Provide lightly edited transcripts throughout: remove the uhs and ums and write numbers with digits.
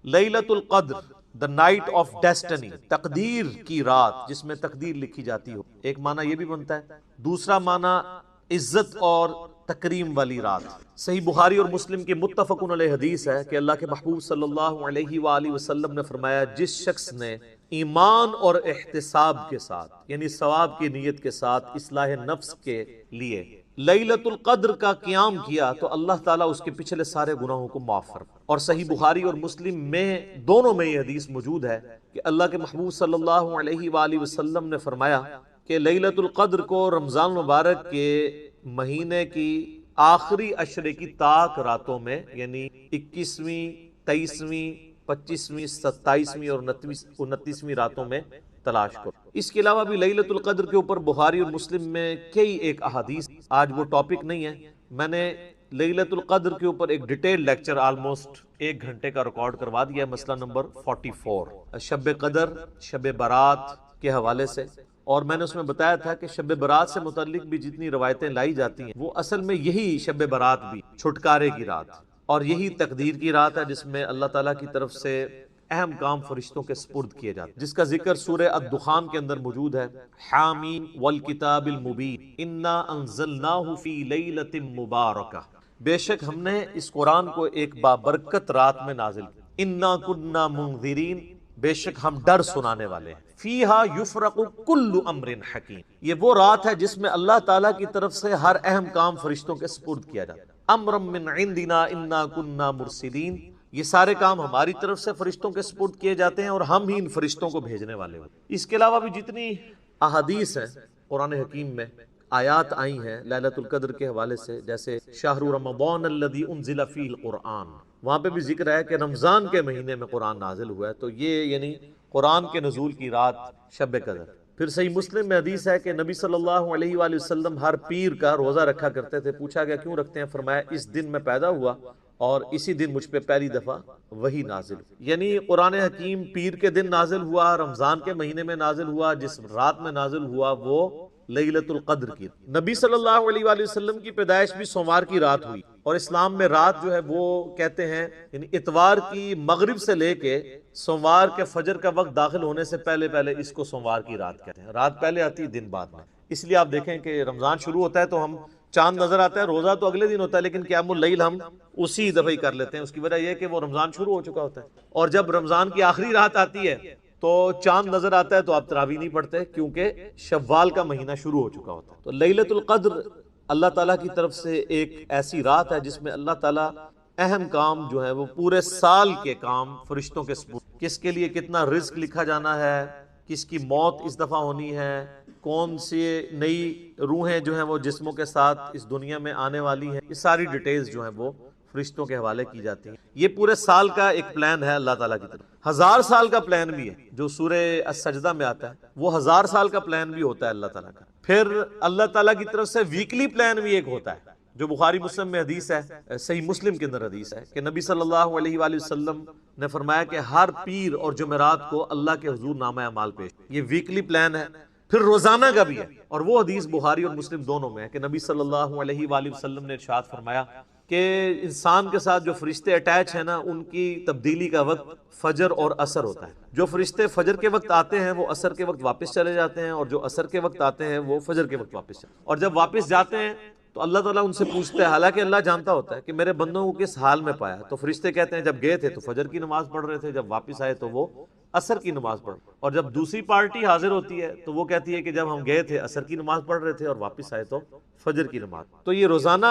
لیلۃ القدر، the night of destiny, تقدیر کی رات جس میں تقدیر لکھی جاتی ہو، ایک معنی یہ بھی بنتا ہے۔ دوسرا معنی عزت اور تکریم والی رات۔ صحیح بخاری اور مسلم کی متفقن علیہ حدیث ہے کہ اللہ کے محبوب صلی اللہ علیہ وآلہ وسلم نے فرمایا، جس شخص نے ایمان اور احتساب کے ساتھ، یعنی ثواب کی نیت کے ساتھ، اصلاح نفس کے لیے لیلۃ القدر کا قیام کیا تو اللہ تعالیٰ اس کے پچھلے سارے گناہوں کو معاف فرمائے۔ اور صحیح بخاری اور مسلم میں دونوں میں یہ حدیث موجود ہے کہ اللہ کے محبوب صلی اللہ علیہ وآلہ وسلم نے فرمایا کہ لیلۃ القدر کو رمضان مبارک کے مہینے کی آخری عشرے کی طاق راتوں میں، یعنی 21ویں، 23ویں، 25ویں، 27ویں اور 29ویں راتوں میں تلاش کرو۔ اس کے علاوہ بھی لیلۃ القدر کے اوپر بخاری اور مسلم میں کئی ایک احادیث، آج وہ ٹاپک نہیں ہے، میں نے لیلۃ القدر کے اوپر ایک ڈیٹیل لیکچر آلموسٹ 1 گھنٹے کا ریکارڈ کروا دیا ہے، مسئلہ نمبر 44 شب قدر، شب برات کے حوالے سے، اور میں نے اس میں بتایا تھا کہ شب برات سے متعلق بھی جتنی روایتیں لائی جاتی ہیں وہ اصل میں یہی شب برات بھی چھٹکارے کی رات اور یہی تقدیر کی رات ہے جس میں اللہ تعالیٰ کی طرف سے اہم کام فرشتوں کے سپرد کیے جاتے ہیں، جس کا ذکر سورہ الدخان کے اندر موجود ہے۔ حامیم والکتاب المبین انا انزلناہ فی لیلۃ مبارکہ، بے شک ہم نے اس قرآن کو ایک بابرکت رات میں نازل کیا۔ انا کنا منذرین، بے شک ہم ڈر سنانے والے ہیں۔ فیہا یفرق کل امر حکیم، یہ وہ رات ہے جس میں اللہ تعالیٰ کی طرف سے ہر اہم کام فرشتوں کے سپرد کیا جاتا ہے۔ امرا من عندنا انا کنا مرسلین، یہ سارے کام ہماری طرف سے فرشتوں کے سپرد کیے جاتے ہیں اور ہم ہی ان فرشتوں کو بھیجنے والے ہوتے ہیں۔ اس کے علاوہ بھی جتنی احادیث ہیں قرآن حکیم میں، آیات آئی ہیں لیلۃ القدر کے حوالے سے، جیسے شہر رمضان الذی انزل فیہ القرآن، وہاں پہ بھی ذکر ہے کہ رمضان کے مہینے میں قرآن نازل ہوا ہے، تو یہ یعنی قرآن کے نزول کی رات شب قدر۔ پھر صحیح مسلم میں حدیث ہے کہ نبی صلی اللہ علیہ وآلہ وسلم ہر پیر کا روزہ رکھا کرتے تھے۔ پوچھا گیا کیوں رکھتے ہیں؟ فرمایا اس دن میں پیدا ہوا اور اسی دن مجھ پہ پہلی دفعہ وہی نازل ہوئی، یعنی قرآن حکیم پیر کے دن نازل ہوا، رمضان کے مہینے میں نازل ہوا، جس رات میں نازل ہوا وہ لیلۃ القدر کی۔ نبی صلی اللہ علیہ وآلہ وسلم کی پیدائش بھی سوموار کی رات ہوئی، اور اسلام میں رات جو ہے وہ کہتے ہیں یعنی اتوار کی مغرب سے لے کے سوموار کے فجر کا وقت داخل ہونے سے پہلے اس کو سوموار کی رات کہتے ہیں۔ رات پہلے آتی، دن بعد میں، اس لیے آپ دیکھیں کہ رمضان شروع ہوتا ہے تو ہم چاند نظر آتا ہے، روزہ تو اگلے دن ہوتا ہے، لیکن قیام اللیل ہم اسی دفعہ ہی کر لیتے ہیں۔ اس کی وجہ یہ ہے کہ وہ رمضان شروع ہو چکا ہوتا ہے، اور جب رمضان کی آخری رات آتی ہے تو چاند نظر آتا ہے تو آپ تراویح نہیں پڑھتے، کیونکہ شوال کا مہینہ شروع ہو چکا ہوتا ہے۔ تو لیلۃ القدر اللہ تعالیٰ کی طرف سے ایک ایسی رات ہے جس میں اللہ تعالیٰ اہم کام جو ہے وہ پورے سال کے کام فرشتوں کے سپرد، کس کے لیے کتنا رزق لکھا جانا ہے، کس کی موت اس دفعہ ہونی ہے، کون سی نئی روحیں جو ہیں وہ جسموں کے ساتھ اس دنیا میں آنے والی ہیں، یہ ساری ڈیٹیلز جو ہیں وہ فرشتوں کے حوالے کی جاتی ہیں۔ یہ پورے سال کا ایک پلان ہے اللہ تعالیٰ کی طرف۔ 1000 سال کا پلان بھی ہے جو سورہ السجدہ میں آتا ہے، وہ 1000 سال کا پلان بھی ہوتا ہے اللہ تعالیٰ کا۔ پھر اللہ تعالیٰ کی طرف سے ویکلی پلان بھی ایک ہوتا ہے جو بخاری مسلم میں حدیث ہے، صحیح مسلم کے اندر حدیث ہے کہ نبی صلی اللہ علیہ وآلہ وسلم نے فرمایا کہ ہر پیر اور جمعرات کو اللہ کے حضور نامہ اعمال پیش، یہ ویکلی پلان ہے۔ پھر روزانہ کا بھی ہے، اور وہ حدیث بخاری اور مسلم دونوں میں ہے کہ نبی صلی اللہ علیہ وآلہ وسلم نے ارشاد فرمایا کہ انسان کے ساتھ جو فرشتے اٹیچ ہیں نا، ان کی تبدیلی کا وقت فجر اور عصر ہوتا ہے۔ جو فرشتے فجر کے وقت آتے ہیں وہ عصر کے وقت واپس چلے جاتے ہیں، اور جو عصر کے وقت آتے ہیں وہ فجر کے وقت واپس چلے، اور جب واپس جاتے ہیں تو اللہ تعالیٰ ان سے پوچھتا ہے، حالانکہ اللہ جانتا ہوتا ہے کہ میرے بندوں کو کس حال میں پایا، تو فرشتے کہتے ہیں جب گئے تھے تو فجر کی نماز پڑھ رہے تھے، جب واپس آئے تو وہ عصر کی نماز پڑھ، اور جب دوسری پارٹی حاضر ہوتی ہے تو وہ کہتی ہے کہ جب ہم گئے تھے عصر کی نماز پڑھ رہے تھے اور واپس آئے تو فجر کی نماز۔ تو یہ روزانہ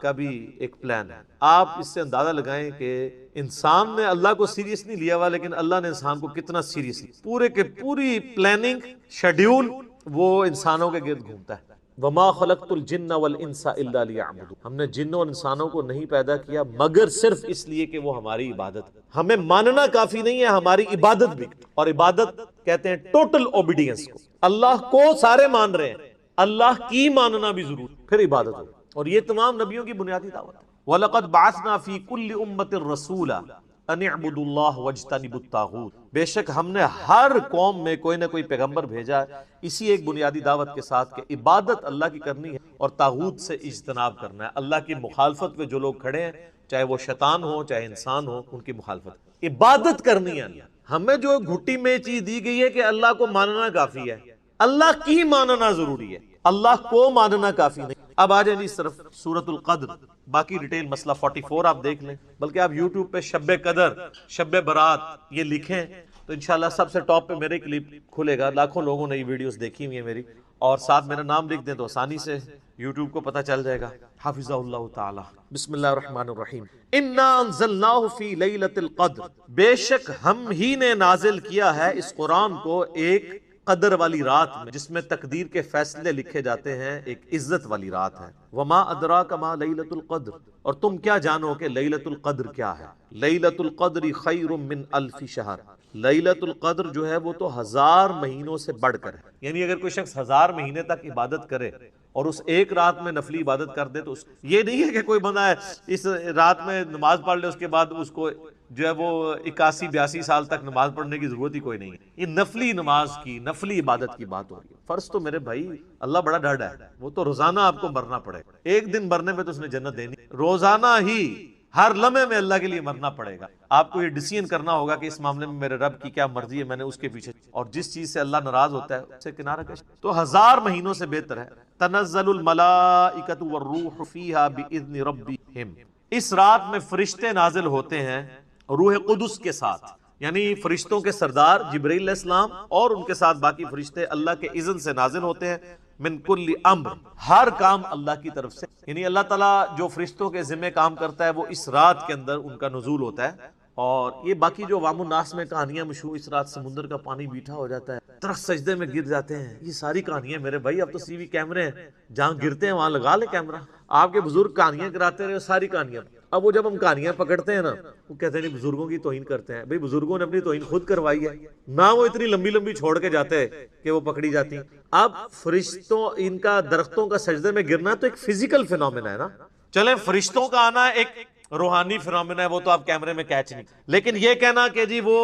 کا بھی ایک پلان ہے۔ آپ اس سے اندازہ لگائیں کہ انسان نے اللہ کو سیریس نہیں لیا ہوا، لیکن اللہ نے انسان کو کتنا سیریس لیا، پورے کے پوری پلاننگ شیڈیول وہ انسانوں کے گرد گھومتا ہے۔ وما خلقت الجن والانس الا لیعبدون، ہم نے جنوں اور انسانوں کو نہیں پیدا کیا مگر صرف اس لیے کہ وہ ہماری عبادت، ہمیں ماننا کافی نہیں ہے، ہماری عبادت بھی، اور عبادت کہتے ہیں ٹوٹل اوبیڈینس کو، اللہ کو سارے مان رہے ہیں، اللہ کی ماننا بھی ضرور، پھر عبادت ہو، اور یہ تمام نبیوں کی بنیادی دعوت ہے۔ وَلَقَدْ بَعَثْنَا فِي كُلِّ أُمَّةٍ رَسُولًا ان اعبدوا اللہ واجتنبوا الطاغوت، بے شک ہم نے ہر قوم میں کوئی نہ کوئی پیغمبر بھیجا ہے اسی ایک بنیادی دعوت کے ساتھ کہ عبادت اللہ کی کرنی ہے اور طاغوت سے اجتناب کرنا ہے۔ اللہ کی مخالفت میں جو لوگ کھڑے ہیں چاہے وہ شیطان ہو چاہے انسان ہو، ان کی مخالفت۔ عبادت کرنی ہے اللہ، ہمیں جو گھٹی میں چیز دی گئی ہے کہ اللہ کو ماننا کافی ہے، اللہ کی ماننا ضروری ہے، اللہ کو ماننا کافی نہیں۔ اب آ جائیں اس طرف سورۃ القدر، باقی ڈیٹیل مسئلہ 44 آپ دیکھ لیں، بلکہ آپ یوٹیوب پہ شب قدر، شب برات یہ لکھیں تو انشاءاللہ سب سے ٹاپ پہ میرے کلپ کھلے گا۔ لاکھوں لوگوں نے یہ ویڈیوز دیکھی ہوئی ہیں میری، اور ساتھ میرا نام لکھ دیں تو آسانی سے یوٹیوب کو پتہ چل جائے گا۔ حافظہ اللہ تعالی۔ بسم اللہ الرحمن الرحیم۔ انا انزلناہ فی لیلۃ القدر، بے شک ہم ہی نے نازل کیا ہے اس قرآن کو ایک قدر والی رات میں، جس میں تقدیر کے فیصلے لکھے جاتے ہیں، ایک عزت والی رات ہے۔ وما ادراک ما لیلۃ القدر، اور تم کیا جانو کہ لیلۃ القدر کیا ہے؟ لیلۃ القدر خیر من الف شہر، لیلۃ القدر جو ہے وہ تو 1000 مہینوں سے بڑھ کر ہے، یعنی اگر کوئی شخص 1000 مہینے تک عبادت کرے اور اس ایک رات میں نفلی عبادت کر دے تو یہ نہیں ہے کہ کوئی بندہ ہے اس رات میں نماز پڑھ لے اس کے بعد اس کو جو ہے وہ 81-82 سال تک نماز پڑھنے کی ضرورت ہی کوئی نہیں ہے۔ یہ نفلی نماز کی، نفلی عبادت کی بات ہو رہی ہے۔ فرض تو میرے بھائی اللہ بڑا ڈرڈ ہے، وہ تو روزانہ آپ کو مرنا پڑے گا، ایک دن مرنے میں تو اس نے جنت دینی، روزانہ ہی ہر لمحے میں اللہ کے لیے مرنا پڑے گا۔ آپ کو یہ ڈیسیژن کرنا ہوگا کہ اس معاملے میں میرے رب کی کیا مرضی ہے، میں نے اس کے پیچھے، اور جس چیز سے اللہ ناراض ہوتا ہے اس سے کنارہ کش۔ تو 1000 مہینوں سے بہتر ہے۔ تنزل الملائکۃ والروح فیہا باذن ربہم، اس رات میں فرشتے نازل ہوتے ہیں روح قدس کے ساتھ، یعنی فرشتوں کے سردار جبرائیل علیہ السلام اور ان کے ساتھ باقی فرشتے اللہ کے اذن سے نازل ہوتے ہیں۔ من کل امر، ہر کام اللہ کی طرف سے، یعنی اللہ تعالیٰ جو فرشتوں کے ذمہ کام کرتا ہے وہ اس رات کے اندر ان کا نزول ہوتا ہے۔ اور یہ باقی جو عوام الناس میں کہانیاں مشہور، اس رات سمندر کا پانی میٹھا ہو جاتا ہے، درخت سجدے میں گر جاتے ہیں، یہ ساری کہانیاں میرے بھائی، اب تو سی وی کیمرے ہیں، جہاں گرتے ہیں وہاں لگا لے کیمرہ۔ آپ کے بزرگ کہانیاں کراتے رہے، ساری کہانیاں۔ اب وہ جب ہم کہانیاں پکڑتے ہیں نا، وہ کہتے ہیں بزرگوں کی توہین کرتے ہیں۔ بھئی بزرگوں نے اپنی توہین خود کروائی ہے، نہ وہ اتنی لمبی لمبی چھوڑ کے جاتے ہیں کہ وہ پکڑی جاتی ہیں۔ اب فرشتوں، ان کا درختوں کا سجدے میں گرنا تو ایک فزیکل فینومینا ہے نا، چلیں فرشتوں کا آنا ایک روحانی فینومینا ہے، وہ تو آپ کیمرے میں کیچ نہیں، لیکن یہ کہنا کہ جی وہ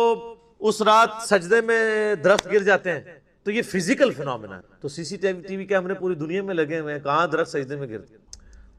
اس رات سجدے میں درخت گر جاتے ہیں تو یہ فزیکل فینومینا ہے۔ تو سی سی ٹی وی کیمرے پوری دنیا میں لگے ہوئے ہیں، کہاں درخت سجدے میں گرتے ہیں۔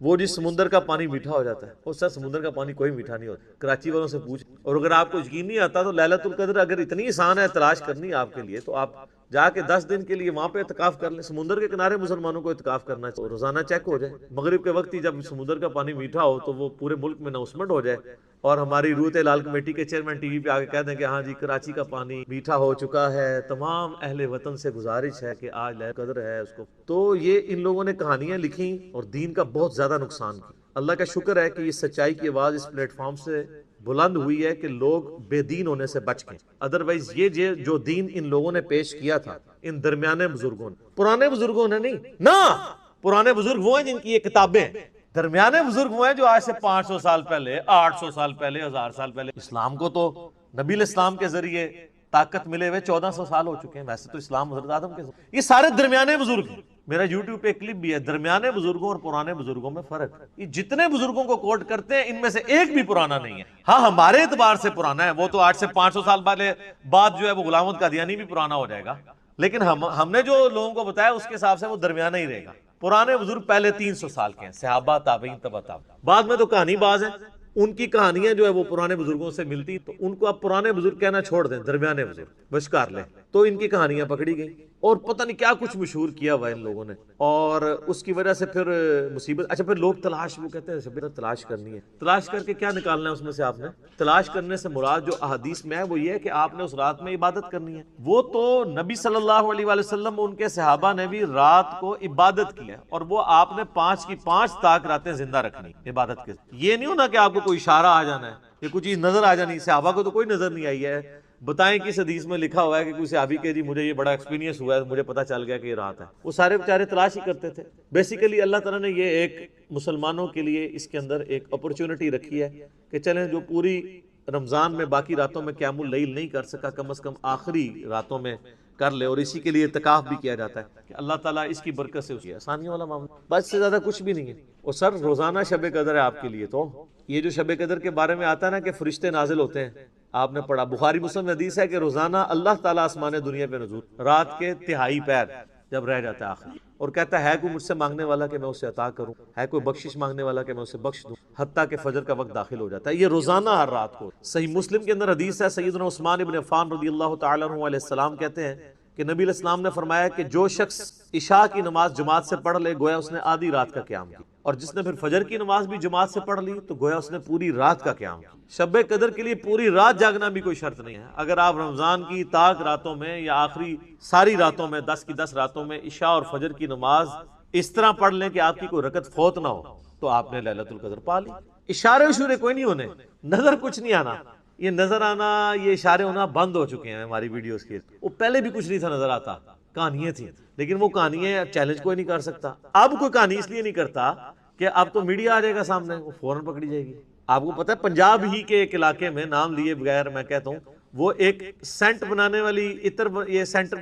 وہ جس سمندر کا پانی میٹھا ہو جاتا ہے، وہ سر سمندر کا پانی کوئی میٹھا نہیں ہوتا، کراچی والوں سے پوچھ۔ اور اگر آپ کو یقین نہیں آتا تو لیلۃ القدر اگر اتنی آسان ہے تلاش کرنی آپ کے لیے، تو آپ جا کے 10 دن کے لیے وہاں پہ اعتکاف کر لیں۔ سمندر کے کنارے مسلمانوں کو اعتکاف کرنا ہے، روزانہ چیک ہو جائے، مغرب کے وقت ہی جب سمندر کا پانی میٹھا ہو تو وہ پورے ملک میں اناؤنسمنٹ ہو جائے، اور ہماری روت لال کمیٹی کے چیئرمین ٹی وی پہ آگے کہہ دیں کہ ہاں جی کراچی کا پانی میٹھا ہو چکا ہے، تمام اہل وطن سے گزارش ہے کہ آج لیلۃ القدر ہے اس کو۔ تو یہ ان لوگوں نے کہانیاں لکھی اور دین کا بہت زیادہ نقصان کیا۔ اللہ کا شکر ہے کہ یہ سچائی کی آواز اس پلیٹ فارم سے بلند ہوئی ہے کہ لوگ بے دین ہونے سے بچ گئے، ادروائز یہ جو دین ان لوگوں نے پیش کیا تھا، ان درمیانے بزرگوں نے، پرانے بزرگوں نے نہیں نا، پرانے بزرگ وہ ہیں جن کی یہ کتابیں، درمیانے بزرگ وہ ہیں جو آج سے 500 سال پہلے، 800 سال پہلے، 1000 سال پہلے، اسلام کو تو نبی الاسلام کے ذریعے طاقت ملے ہوئے 1400 سال ہو چکے ہیں، ویسے تو اسلام حضرت آدم کے، یہ سارے درمیانے بزرگ ہیں۔ میرا یوٹیوب پہ ایک کلپ بھی ہے، درمیانے بزرگوں اور پرانے بزرگوں میں فرق۔ یہ جتنے بزرگوں کو کوٹ کرتے ہیں ان میں سے ایک بھی پرانا نہیں ہے۔ ہاں ہمارے اعتبار سے پرانا ہے، وہ تو 8 سے 500 سال بعد جو ہے وہ غلام احمد قادیانی بھی پرانا ہو جائے گا، لیکن ہم نے جو لوگوں کو بتایا اس کے حساب سے وہ درمیانہ ہی رہے گا۔ پرانے بزرگ پہلے 300 سال کے ہیں، صحابہ، تابعین، تبع تابعین، بعد میں تو کہانی باز ہیں، ان کی کہانیاں جو ہے وہ پرانے بزرگوں سے ملتی، تو ان کو آپ پرانے بزرگ کہنا چھوڑ دیں، درمیانے بزرگ بشکار لیں، تو ان کی کہانیاں پکڑی گئی اور پتہ نہیں کیا کچھ مشہور کیا ہوا ان لوگوں نے، اور اس کی وجہ سے پھر مصیبت۔ اچھا پھر لوگ تلاش، وہ کہتے ہیں تلاش کرنی ہے، تلاش کر کے کیا نکالنا ہے اس میں سے آپ نے؟ تلاش کرنے سے مراد جو احادیث میں ہے وہ یہ ہے کہ آپ نے اس رات میں عبادت کرنی ہے۔ وہ تو نبی صلی اللہ علیہ وآلہ وسلم، ان کے صحابہ نے بھی رات کو عبادت کی ہے، اور وہ آپ نے 5 کی 5 تاک راتیں زندہ رکھنی عبادت کے۔ یہ نہیں ہونا کہ آپ کو کوئی اشارہ آ جانا ہے، یہ کوئی چیز نظر آ جانی، صحابہ کو تو کوئی نظر نہیں آئی ہے۔ بتائیں کس حدیث میں لکھا ہوا ہے کہ کوئی صحابی کہ جی مجھے یہ بڑا ایکسپیرینس ہوا ہے، مجھے پتا چل گیا کہ یہ رات ہے؟ وہ سارے بیچارے تلاش ہی کرتے تھے۔ بیسیکلی اللہ تعالیٰ نے یہ ایک مسلمانوں کے لیے اس کے اندر ایک اپرچونٹی رکھی ہے کہ چلیں جو پوری رمضان میں باقی راتوں میں قیام اللیل نہیں کر سکا، کم از کم آخری راتوں میں کر لے، اور اسی کے لیے اعتکاف بھی کیا جاتا ہے کہ اللہ تعالیٰ اس کی برکت سے اسی آسانیوں والا معاملہ، بس سے زیادہ کچھ بھی نہیں ہے۔ اور سر روزانہ شب قدر ہے آپ کے لیے، تو یہ جو شب قدر کے بارے میں آتا ہے نا کہ فرشتے نازل ہوتے ہیں، آپ نے پڑھا بخاری مسلم حدیث ہے کہ روزانہ اللہ تعالیٰ آسمان دنیا پہ نزول، رات کے تہائی پیر، جب رہ جاتا ہے آخر، اور کہتا ہے کوئی مجھ سے مانگنے والا کہ میں اسے عطا کروں، ہے کوئی بخشش مانگنے والا کہ میں اسے بخش دوں، حتیٰ کہ فجر کا وقت داخل ہو جاتا ہے۔ یہ روزانہ ہر رات کو۔ صحیح مسلم کے اندر حدیث ہے، سیدنا عثمان ابن عفان رضی اللہ تعالیٰ عنہ علیہ السلام کہتے ہیں کہ نبی علیہ السلام نے فرمایا کہ جو شخص عشاء کی نماز جماعت سے پڑھ لے گویا اس نے آدھی رات کا قیام کیا، اور جس نے پھر فجر کی نماز بھی جماعت سے پڑھ لی تو گویا اس نے پوری رات کا قیام کیا۔ شب قدر کے لیے پوری رات جاگنا بھی کوئی شرط نہیں ہے۔ اگر آپ رمضان کی تاک راتوں میں یا آخری ساری راتوں میں 10 کی 10 راتوں میں عشاء اور فجر کی نماز اس طرح پڑھ لیں کہ آپ کی کوئی رکعت فوت نہ ہو تو آپ نے لیلۃ القدر پا لی۔ اشارے اشورے کوئی نہیں ہونے، نظر کچھ نہیں آنا، یہ نظر آنا، یہ اشارے ہونا بند ہو چکے ہیں ہماری ویڈیوز کے۔ وہ پہلے بھی کچھ نہیں تھا نظر آتا، کہانیاں تھیں، لیکن وہ کہانیاں چیلنج کوئی نہیں کر سکتا۔ اب کوئی کہانی اس لیے نہیں کرتا کہ اب تو میڈیا آ جائے گا سامنے، وہ فوراً پکڑی جائے گی۔ آپ کو پتہ ہے پنجاب ہی کے ایک علاقے میں، نام لیے بغیر میں کہتا ہوں، وہ ایک سینٹ بنانے والی عطر، یہ سینٹ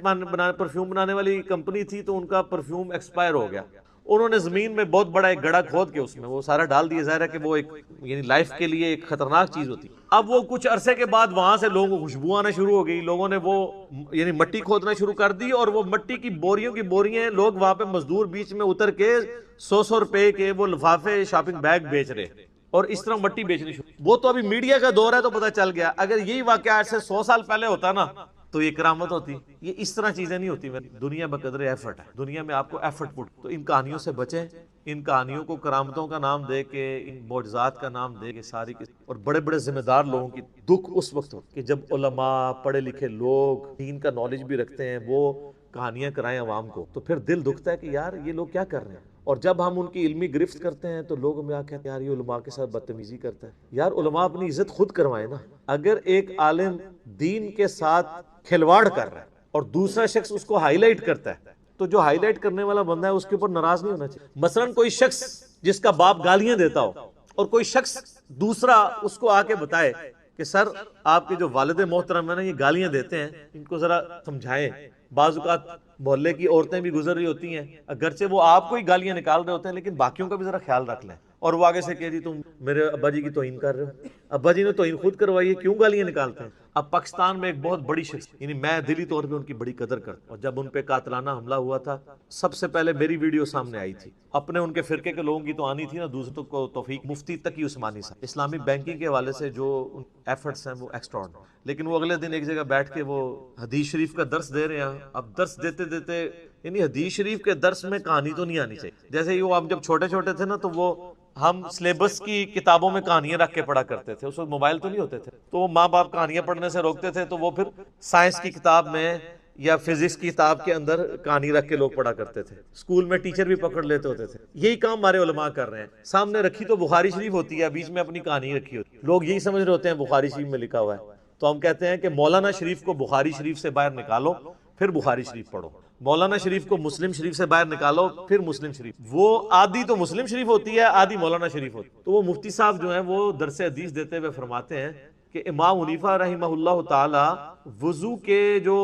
پرفیوم بنانے والی کمپنی تھی، تو ان کا پرفیوم ایکسپائر ہو گیا۔ انہوں نے زمین میں بہت بڑا ایک گڑھا کھود کے اس میں وہ سارا ڈال دیا۔ ظاہر ہے کہ وہ ایک یعنی لائف کے لیے ایک خطرناک چیز ہوتی۔ اب وہ کچھ عرصے کے بعد وہاں سے لوگوں کو خوشبو آنا شروع ہو گئی، لوگوں نے وہ یعنی مٹی کھودنا شروع کر دی، اور وہ مٹی کی بوریوں کی بوریاں، لوگ وہاں پہ مزدور بیچ میں اتر کے 100 روپے کے وہ لفافے شاپنگ بیگ بیچ رہے، اور اس طرح مٹی بیچنی شروع۔ وہ تو ابھی میڈیا کا دور ہے تو پتہ چل گیا، اگر یہی واقعہ آج سے 100 سال پہلے ہوتا نا تو یہ کرامت ہوتی۔ یہ اس طرح چیزیں نہیں ہوتی۔ دنیا بقدر ایفرٹ ہے، دنیا میں آپ کو ایفرٹ پٹ، تو ان کہانیوں سے بچیں، ان کہانیوں کو کرامتوں کا نام دے کے، ان معجزات کا نام دے کے ساری کی، اور بڑے بڑے ذمہ دار لوگوں کی دکھ اس وقت ہو کہ جب علماء، پڑھے لکھے لوگ، دین کا نالج بھی رکھتے ہیں، وہ کہانیاں کرائیں عوام کو، تو پھر دل دکھتا ہے کہ یار یہ لوگ کیا کر رہے ہیں۔ اور جب ہم ان کی علمی گرفت کرتے ہیں تو لوگ ہمیں کہتے ہیں یار یہ علماء کے ساتھ بدتمیزی کرتا ہے۔ یار علماء اپنی عزت خود کروائیں نا۔ اگر ایک عالم دین کے ساتھ کھلواڑ کر رہا ہے اور دوسرا شخص اس کو ہائی لائٹ کرتا ہے، تو جو ہائی لائٹ کرنے والا بندہ ہے اس کے اوپر ناراض نہیں ہونا چاہیے۔ مثلاً کوئی شخص جس کا باپ گالیاں دیتا ہو، اور کوئی شخص دوسرا اس کو آ کے بتائے کہ سر آپ کے جو والد محترم ہیں نا یہ گالیاں دیتے ہیں، ان کو ذرا سمجھائیں۔ بعض اوقات محلے کی عورتیں بھی گزر رہی ہوتی ہیں، اگرچہ وہ آپ کو ہی گالیاں نکال رہے ہوتے ہیں، لیکن باقیوں کا بھی ذرا خیال رکھ لیں، اور وہ آگے سے کہہ دی تم میرے ابا جی کی توہین کر رہے ہو۔ ابا جی نے توہین خود کروائی ہے، کیوں گالیاں نکالتے ہیں؟ اب پاکستان میں ایک بہت بڑی شخص، یعنی میں دلی طور پہ ان کی بڑی قدر کرتا ہوں، اور جب ان پہ قاتلانہ حملہ ہوا تھا سب سے پہلے میری ویڈیو سامنے آئی تھی۔ اپنے ان کے فرقے کے لوگوں کی تو آنی تھی نا، دوسروں کو توفیق مفتی تقی عثمانی صاحب، اسلامی بینکنگ کے حوالے سے جو ایفرٹس ہیں وہ ایکسٹراڈنری، لیکن وہ اگلے دن ایک جگہ بیٹھ کے وہ حدیث شریف کا درس دے رہے ہیں۔ اب درس دیتے دیتے یعنی حدیث شریف کے درس میں کہانی تو نہیں آنی چاہیے، جیسے ہی وہ ہم جب چھوٹے چھوٹے تھے نا تو وہ ہم سلیبس کی کتابوں میں کہانیاں رکھ کے پڑھا کرتے تھے، اس وقت موبائل تو نہیں ہوتے تھے، تو وہ ماں باپ کہانیاں پڑھنے سے روکتے تھے، تو وہ پھر سائنس کی کتاب میں یا فزکس کی کتاب کے اندر کہانی رکھ کے لوگ پڑھا کرتے تھے۔ اسکول میں ٹیچر بھی پکڑ لیتے ہوتے تھے۔ یہی کام ہمارے علماء کر رہے ہیں، سامنے رکھی تو بخاری شریف ہوتی ہے، بیچ میں اپنی کہانی رکھی ہوتی ہے، لوگ یہی سمجھ رہے ہوتے ہیں بخاری شریف میں لکھا ہوا ہے۔ تو ہم کہتے ہیں کہ مولانا شریف کو بخاری شریف سے باہر نکالو پھر بخاری شریف پڑھو، مولانا شریف کو مسلم شریف سے باہر نکالو پھر مسلم شریف۔ وہ آدھی تو مسلم شریف ہوتی ہے، آدھی مولانا شریف ہوتی ہے۔ تو وہ مفتی صاحب جو ہیں وہ درس حدیث دیتے ہوئے فرماتے ہیں کہ امام حنیفہ رحمہ اللہ تعالی وضو کے جو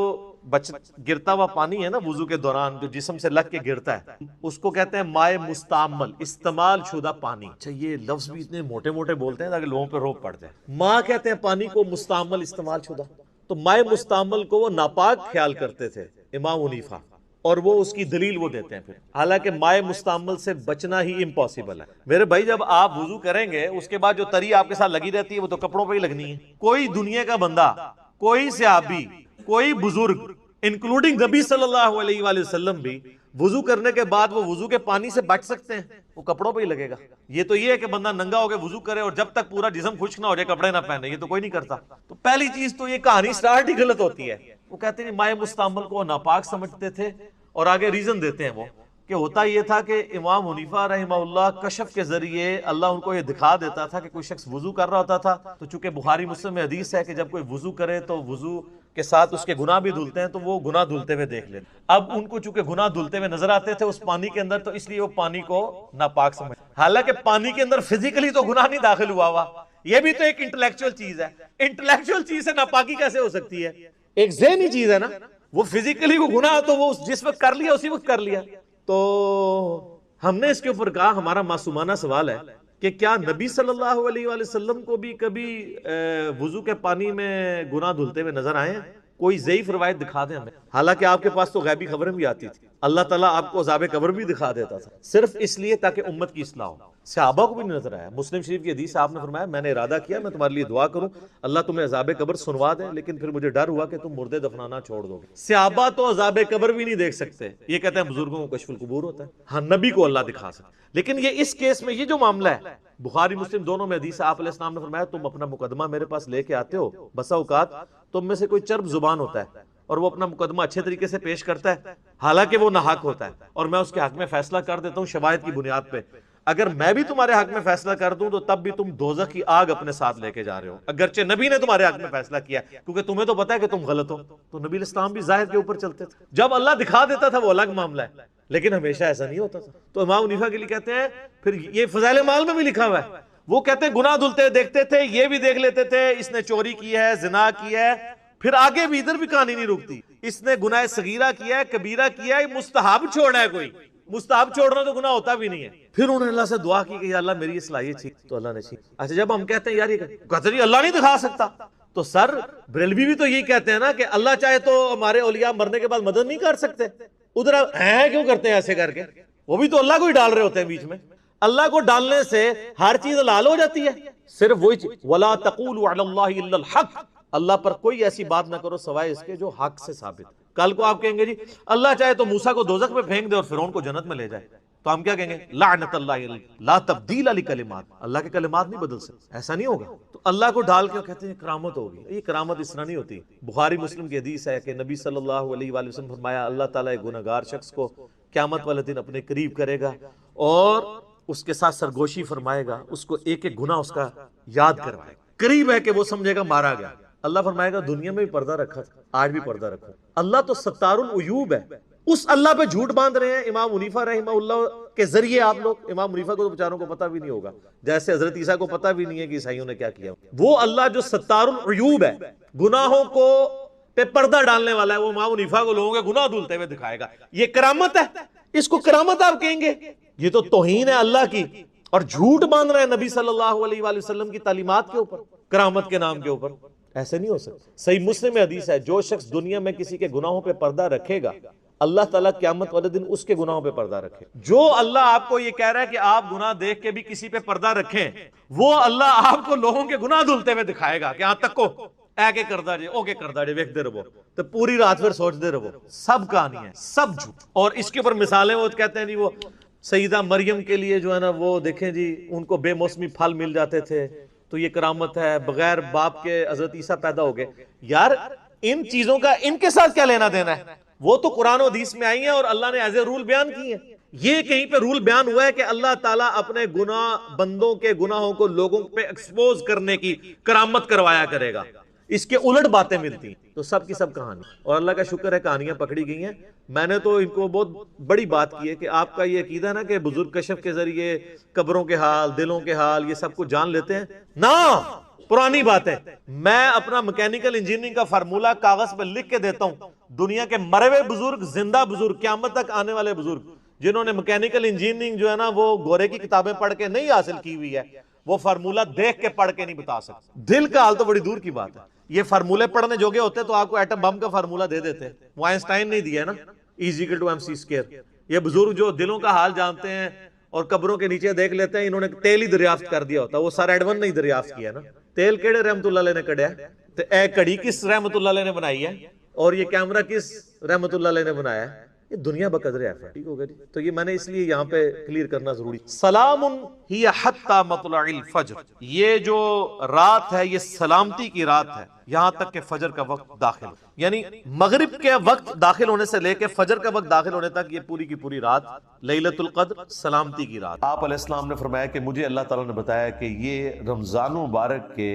گرتا ہوا پانی ہے نا، وضو کے دوران جو جسم سے لگ کے گرتا ہے، اس کو کہتے ہیں مائع مستعمل، استعمال شدہ پانی۔ اچھا یہ لفظ بھی اتنے موٹے موٹے بولتے ہیں تاکہ لوگوں پہ روب پڑ جائے۔ ماں کہتے ہیں پانی کو، مستعمل استعمال شدہ، تو مائع مستعمل کو وہ ناپاک خیال کرتے تھے امام حنیفہ، اور وہ اس کی دلیل وہ دیتے ہیں پھر، حالانکہ مائع مستعمل سے بچنا ہی امپاسبل ہے۔ میرے بھائی جب آپ وضو کریں گے اس کے بعد جو تری آپ کے ساتھ لگی رہتی ہے وہ تو کپڑوں پہ ہی لگنی ہے۔ کوئی دنیا کا بندہ، کوئی صحابی، کوئی بزرگ انکلوڈنگ نبی صلی اللہ علیہ وآلہ وسلم بھی وضو کرنے کے بعد وہ وضو کے پانی سے بچ سکتے ہیں؟ وہ کپڑوں پہ ہی لگے گا۔ یہ تو یہ ہے کہ بندہ ننگا ہو کے وضو کرے اور جب تک پورا جسم خشک نہ ہو جائے کپڑے نہ پہنے، یہ تو کوئی نہیں کرتا۔ تو پہلی چیز تو یہ کہانی سٹارٹ ہی غلط ہوتی ہے۔ وہ کہتے ہیں مائع مستعمل کو ناپاک سمجھتے تھے، اور آگے ریزن دیتے ہیں وہ کہ ہوتا یہ تھا کہ امام حنیفہ رحمہ اللہ کشف کے ذریعے اللہ ان کو یہ دکھا دیتا تھا کہ کوئی شخص وضو کر رہا ہوتا تھا، تو چونکہ بخاری مسلم میں حدیث ہے کہ جب کوئی وضو کرے تو وضو کے ساتھ اس کے گناہ بھی دھلتے ہیں، تو وہ گناہ دھلتے ہوئے دیکھ لیتے۔ اب ان کو چونکہ گناہ دھلتے ہوئے نظر آتے تھے اس پانی کے اندر، تو اس لیے وہ پانی کو ناپاک سمجھ، حالانکہ پانی کے اندر فزیکلی تو گناہ نہیں داخل ہوا۔ یہ بھی تو ایک انٹلیکچوئل چیز ہے۔ انٹلیکچوئل چیز سے ناپاکی کیسے ہو سکتی ہے؟ ایک ذہنی چیز ہے نا، وہ فزیکلی وہ گناہ تو وہ جس وقت کر لیا اسی وقت کر لیا۔ تو ہم نے اس کے اوپر کہا، ہمارا معصومانہ سوال ہے کہ کیا نبی صلی اللہ علیہ وآلہ وسلم کو بھی کبھی وضو کے پانی میں گناہ دھلتے ہوئے نظر آئے ہیں؟ کوئی ضعیف روایت دکھا دیں ہمیں، حالانکہ آپ کے پاس تو غیبی خبریں بھی آتی تھی، اللہ تعالیٰ آپ کو عذاب قبر بھی دکھا دیتا تھا، صرف اس لیے تاکہ امت کی اصلاح ہو۔ صحابہ کو بھی نظر آیا، مسلم شریف کی حدیث آپ نے فرمایا میں نے ارادہ کیا میں تمہارے لیے دعا کروں اللہ تمہیں عذاب قبر سنوا دے، لیکن پھر مجھے ڈر ہوا کہ تم مردے دفنانا چھوڑ دو گے۔ صحابہ تو عذاب قبر بھی نہیں دیکھ سکتے، یہ کہتے ہیں بزرگوں کو کشف القبور ہوتا ہے، ہاں نبی کو اللہ دکھا سکتا، لیکن یہ اس کیس میں یہ جو معاملہ ہے بخاری مسلم دونوں میں حدیث ہے، آپ علیہ السلام نے فرمایا تم اپنا مقدمہ میرے پاس لے کے آتے ہو، بسا اوقات تم میں سے کوئی چرب زبان ہوتا ہے اور وہ اپنا مقدمہ اچھے طریقے سے پیش کرتا ہے حالانکہ وہ ناحق ہوتا ہے، اور میں اس کے حق میں فیصلہ کر دیتا ہوں شواہد کی بنیاد پہ، اگر میں بھی تمہارے حق میں فیصلہ کر دوں تو تب بھی تم دوزخ کی آگ اپنے ساتھ لے کے جا رہے ہو، اگرچہ نبی نے تمہارے حق میں فیصلہ کیا کیونکہ تمہیں تو پتا ہے کہ تم غلط ہو، تو نبی علیہ السلام بھی ظاہر کے اوپر چلتے تھے، جب اللہ دکھا دیتا تھا وہ الگ معاملہ ہے، لیکن ہمیشہ ایسا نہیں ہوتا تھا۔ تو امام حنیفہ کے لیے کہتے ہیں، پھر یہ فضائل مال میں بھی لکھا ہوا ہے، وہ کہتے ہیں گناہ دھلتے دیکھتے تھے، یہ بھی دیکھ لیتے تھے اس نے چوری کی ہے، زنا کی ہے، پھر آگے بھی ادھر بھی کہانی نہیں رکتی، اس نے گناہ صغیرہ کیا ہے، کبیرہ کیا ہے، مستحب چھوڑا ہے، کوئی مستحب چھوڑنا تو گناہ ہوتا بھی نہیں ہے۔ پھر انہوں نے اللہ سے دعا کی کہ یا اللہ میری اصلاح یہ ٹھیک، تو اللہ نے ٹھیک۔ اچھا جب ہم کہتے ہیں یار یہ کہتے ہیں اللہ نہیں دکھا سکتا، تو سر بریلوی بھی تو یہی کہتے ہیں نا کہ اللہ چاہے تو ہمارے اولیاء مرنے کے بعد مدد نہیں کر سکتے، ادھر ہیں کیوں کرتے ہیں ایسے کر کے؟ وہ بھی تو اللہ کو ہی ڈال رہے ہوتے ہیں بیچ میں، اللہ کو ڈالنے سے ہر چیز حلال ہو جاتی ہے، صرف وہی چیز وَلَا تَقُولُوا عَلَى اللَّهِ إِلَّا الْحَقِّ، اللہ پر کوئی ایسی بات نہ کرو سوائے اس کے جو حق سے ثابت۔ کل کو آپ کہیں گے جی اللہ چاہے تو موسیٰ کو دوزخ میں پھینک دے اور فرعون کو جنت میں لے جائے، تو ہم کیا کہیں گے؟ لعنت اللہ لا تبدیل لکلمات، اللہ کے کلمات نہیں بدل سکتے، ایسا نہیں ہوگا۔ تو اللہ کو ڈال کے کہتے ہیں کرامت ہوگی، یہ کرامت اس طرح نہیں ہوتی۔ بخاری مسلم کی حدیث ہے کہ نبی صلی اللہ علیہ وآلہ وسلم فرمایا اللہ تعالیٰ ایک گنہگار شخص کو قیامت والے دن اپنے قریب کرے گا اور اس کے ساتھ سرگوشی فرمائے گا، اس کو ایک ایک گناہ اس کا یاد کروائے گا، قریب ہے کہ وہ سمجھے گا مارا گیا۔ اللہ فرمائے گا دنیا میں بھی پردہ رکھا تھا، آج بھی پردہ رکھو۔ اللہ تو ستار العیوب ہے، اس اللہ پہ جھوٹ باندھ رہے ہیں امام حنیفہ رحمہ اللہ کے ذریعے آپ لوگ۔ امام حنیفہ کو تو بیچاروں کو پتہ بھی نہیں ہوگا، جیسے حضرت عیسیٰ کو پتہ بھی نہیں ہے کہ عیسائیوں نے کیا کیا۔ وہ اللہ جو ستار العیوب ہے، گناہوں کو پہ پردہ ڈالنے والا ہے، وہ امام حنیفہ کو لوگوں کے گناہ دھلتے ہوئے دکھائے گا، یہ کرامت ہے۔ اس کو کرامت آپ کہیں گے؟ یہ تو توہین ہے اللہ کی، اور جھوٹ باندھ رہے ہیں نبی صلی اللہ علیہ وآلہ وسلم کی تعلیمات کے اوپر، کرامت کے نام کے اوپر۔ ایسے نہیں ہو سکتا۔ صحیح مسلم میں حدیث ہے جو شخص دنیا میں کسی کے گناہوں پہ پردہ رکھے گا اللہ تعالیٰ قیامت والے دن اس کے گناہوں پہ پردہ رکھے۔ جو اللہ آپ کو یہ کہہ رہا ہے کہ آپ گناہ دیکھ کے بھی کسی پہ پردہ رکھیں، وہ اللہ آپ کو لوگوں کے گناہ دھلتے ہوئے دکھائے گا کہ ہاں تک کو اے کے کردہ جے او کے کردہ جے ویکھ دے رہو، تو پوری رات پھر سوچ دے رہو، سب کہانی ہے، سب جھوٹ۔ اور اس کے اوپر مثالیں وہ کہتے ہیں جی وہ سیدہ مریم کے لیے جو ہے نا وہ دیکھیں جی ان کو بے موسمی پھل مل جاتے تھے تو یہ کرامت ہے، بغیر باپ کے حضرت عیسیٰ پیدا ہو گئے۔ یار ان چیزوں کا ان کے ساتھ کیا لینا دینا ہے؟ وہ تو قرآن و حدیث میں آئی ہیں اور اللہ نے ایز اے رول بیان کی ہیں۔ یہ کہیں پہ رول بیان ہوا ہے کہ اللہ تعالیٰ اپنے گناہ بندوں کے گناہوں کو لوگوں پہ ایکسپوز کرنے کی کرامت کروایا کرے گا، اس کے الٹ باتیں ملتی ہیں، تو سب کی سب کہانی۔ اور اللہ کا شکر ہے کہانیاں پکڑی گئی ہیں۔ میں نے تو ان کو بہت بڑی بات کی ہے کہ آپ کا یہ عقیدہ نا کہ بزرگ کشف کے ذریعے قبروں کے حال، دلوں کے حال، یہ سب کچھ جان لیتے ہیں، نہ پرانی بات ہے۔ میں اپنا میکینیکل انجینئرنگ کا فارمولہ کاغذ پہ لکھ کے دیتا ہوں، دنیا کے مرے ہوئے بزرگ، زندہ بزرگ، قیامت تک آنے والے بزرگ جنہوں نے میکینیکل انجینئرنگ جو ہے نا وہ گورے کی کتابیں پڑھ کے نہیں حاصل کی ہوئی ہے، وہ فارمولہ دیکھ کے پڑھ کے نہیں بتا سکتے۔ دل کا حال تو بڑی دور کی بات ہے، یہ فارمولے پڑھنے جوگے ہوتے تو آپ کو ایٹم بم کا فارمولہ دے دیتے، وہ آئنسٹائن نہیں دیا ہے نا، E=mc²۔ یہ بزرگ جو دلوں کا حال جانتے ہیں اور قبروں کے نیچے دیکھ لیتے ہیں، انہوں نے تیل ہی دریافت کر دیا ہوتا، وہ سر ایڈون نہیں دریافت کیا نا۔ تیل کیڑے رحمت اللہ علیہ نے کڑیا، تو اے کڑی کس رحمت اللہ علیہ نے بنائی ہے، اور یہ کیمرہ کس رحمت اللہ علیہ نے بنایا ہے؟ یہ دنیا بقدر ہے، ٹھیک ہوگا جی۔ تو یہ میں نے اس لیے یہاں پہ کلیئر کرنا ضروری۔ سلام ہی حتی مطلع الفجر، یہ جو رات ہے یہ سلامتی کی رات ہے یہاں تک کہ فجر کا وقت داخل، یعنی مغرب کے وقت داخل ہونے سے لے کے فجر کا وقت داخل ہونے تک یہ پوری کی پوری رات لیلۃ القدر، سلامتی کی رات۔ آپ علیہ السلام نے فرمایا کہ مجھے اللہ تعالیٰ نے بتایا کہ یہ رمضان مبارک کے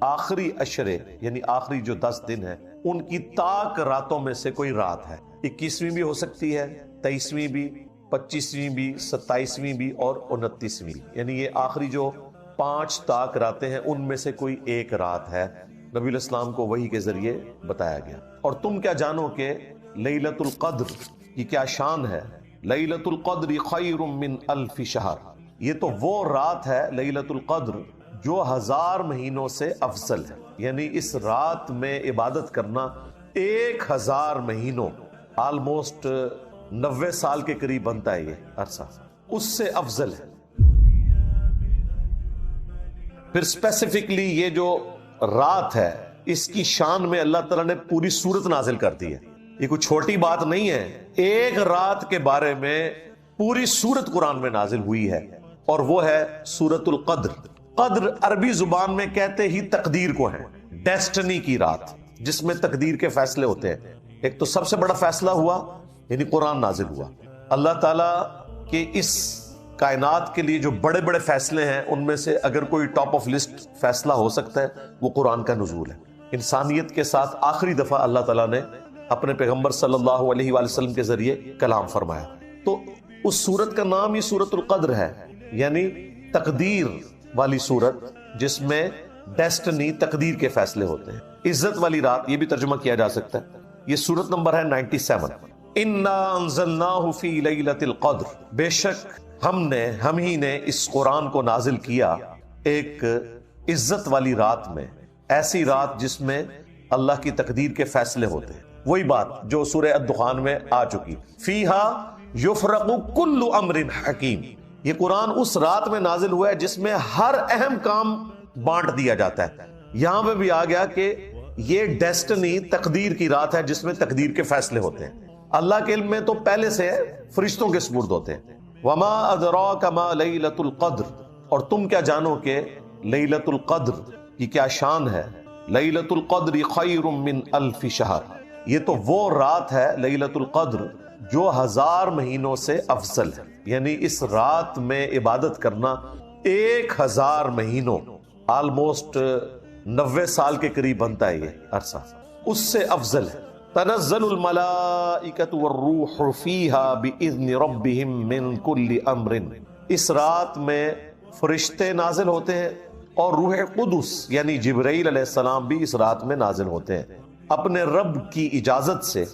آخری عشرے یعنی آخری جو 10 دن ہیں ان کی تاک راتوں میں سے کوئی رات ہے، 21ویں بھی ہو سکتی ہے، 23ویں بھی، 25ویں بھی، 27ویں بھی اور 29ویں، یعنی یہ آخری جو 5 تاک راتیں ہیں ان میں سے کوئی ایک رات ہے، نبی علیہ السلام کو وحی کے ذریعے بتایا گیا۔ اور تم کیا جانو کہ لیلۃ القدر کی کیا شان ہے، لیلۃ القدر خیر من 1000 شہر، یہ تو وہ رات ہے لیلۃ القدر جو 1000 مہینوں سے افضل ہے، یعنی اس رات میں عبادت کرنا 1000 مہینوں، آلموسٹ 90 سال کے قریب بنتا ہے یہ عرصہ، اس سے افضل ہے۔ پھر اسپیسیفکلی یہ جو رات ہے اس کی شان میں اللہ تعالیٰ نے پوری سورت نازل کر دی ہے، یہ کوئی چھوٹی بات نہیں ہے۔ ایک رات کے بارے میں پوری سورت قرآن میں نازل ہوئی ہے، اور وہ ہے سورت القدر۔ قدر عربی زبان میں کہتے ہی تقدیر کو ہے، ڈیسٹنی کی رات جس میں تقدیر کے فیصلے ہوتے ہیں۔ ایک تو سب سے بڑا فیصلہ ہوا یعنی قرآن نازل ہوا۔ اللہ تعالیٰ کے اس کائنات کے لیے جو بڑے بڑے فیصلے ہیں ان میں سے اگر کوئی ٹاپ آف لسٹ فیصلہ ہو سکتا ہے وہ قرآن کا نزول ہے۔ انسانیت کے ساتھ آخری دفعہ اللہ تعالیٰ نے اپنے پیغمبر صلی اللہ علیہ وآلہ وسلم کے ذریعے کلام فرمایا، تو اس سورت کا نام ہی سورت القدر ہے، یعنی تقدیر والی سورت جس میں ڈیسٹنی، تقدیر کے فیصلے ہوتے ہیں۔ عزت والی رات یہ بھی ترجمہ کیا جا سکتا ہے۔ یہ سورت نمبر ہے 97۔ انا انزلناہ فی لیلۃ القدر، بے شک ہم ہی نے اس قرآن کو نازل کیا ایک عزت والی رات میں، ایسی رات جس میں اللہ کی تقدیر کے فیصلے ہوتے ہیں۔ وہی بات جو سورہ الدخان میں آ چکی، فیہا یفرق کل امر حکیم، یہ قرآن اس رات میں نازل ہوا ہے جس میں ہر اہم کام بانٹ دیا جاتا ہے۔ یہاں پہ بھی آ گیا کہ یہ ڈیسٹنی، تقدیر کی رات ہے جس میں تقدیر کے فیصلے ہوتے ہیں۔ اللہ کے علم میں تو پہلے سے فرشتوں کے سپرد ہوتے ہیں۔ وما ادراک ما لیلۃ القدر، اور تم کیا جانو کہ لیلۃ القدر کی کیا شان ہے۔ لیلۃ القدر خیر من الف شہر، یہ تو وہ رات ہے لیلۃ القدر جو 1000 مہینوں سے افضل ہے، یعنی اس رات میں عبادت کرنا 1000 مہینوں، آلموسٹ 90 سال کے قریب بنتا ہے یہ عرصہ، اس سے افضل ہے۔ تنزل الملائکۃ والروح فیہا باذن ربہم من کل امر، اس رات میں فرشتے نازل ہوتے ہیں اور روح قدس یعنی جبرائیل علیہ السلام بھی اس رات میں نازل ہوتے ہیں اپنے رب کی اجازت سے،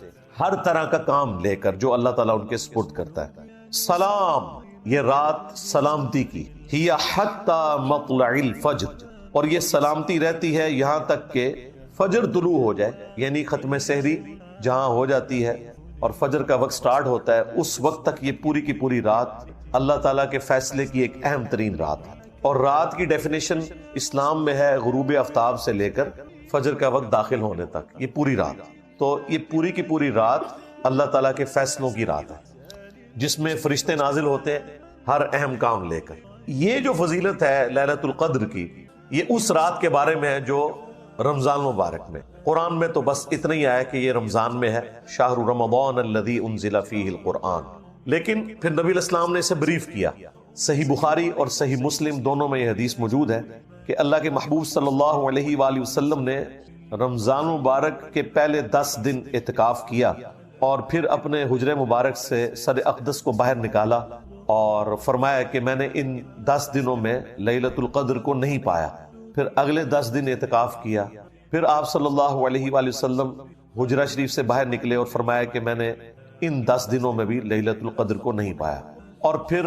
ہر طرح کا کام لے کر جو اللہ تعالیٰ ان کے سپرد کرتا ہے۔ سلام، یہ رات سلامتی کی، ہی حتی مطلع الفجر، اور یہ سلامتی رہتی ہے یہاں تک کہ فجر طلوع ہو جائے، یعنی ختم سحری جہاں ہو جاتی ہے اور فجر کا وقت سٹارٹ ہوتا ہے، اس وقت تک یہ پوری کی پوری رات اللہ تعالیٰ کے فیصلے کی ایک اہم ترین رات ہے۔ اور رات کی ڈیفینیشن اسلام میں ہے غروب آفتاب سے لے کر فجر کا وقت داخل ہونے تک، یہ پوری رات۔ تو یہ پوری کی پوری رات اللہ تعالیٰ کے فیصلوں کی رات ہے جس میں فرشتے نازل ہوتے ہیں ہر اہم کام لے کر۔ یہ جو فضیلت ہے لیلۃ القدر کی، یہ اس رات کے بارے میں ہے جو رمضان مبارک میں، قرآن میں تو بس اتنا ہی آیا کہ یہ رمضان میں ہے، شہر رمضان الذی انزل فیہ القرآن، لیکن پھر نبی علیہ السلام نے اسے بریف کیا۔ صحیح بخاری اور صحیح مسلم دونوں میں یہ حدیث موجود ہے کہ اللہ کے محبوب صلی اللہ علیہ وآلہ وسلم نے رمضان مبارک کے پہلے 10 دن اعتکاف کیا اور پھر اپنے حجرے مبارک سے سر اقدس کو باہر نکالا اور فرمایا کہ میں نے ان 10 دنوں میں لیلۃ القدر کو نہیں پایا۔ پھر اگلے 10 دن اعتکاف کیا، پھر آپ صلی اللہ علیہ وآلہ وسلم حجرہ شریف سے باہر نکلے اور فرمایا کہ میں نے ان 10 دنوں میں بھی لیلۃ القدر کو نہیں پایا۔ اور پھر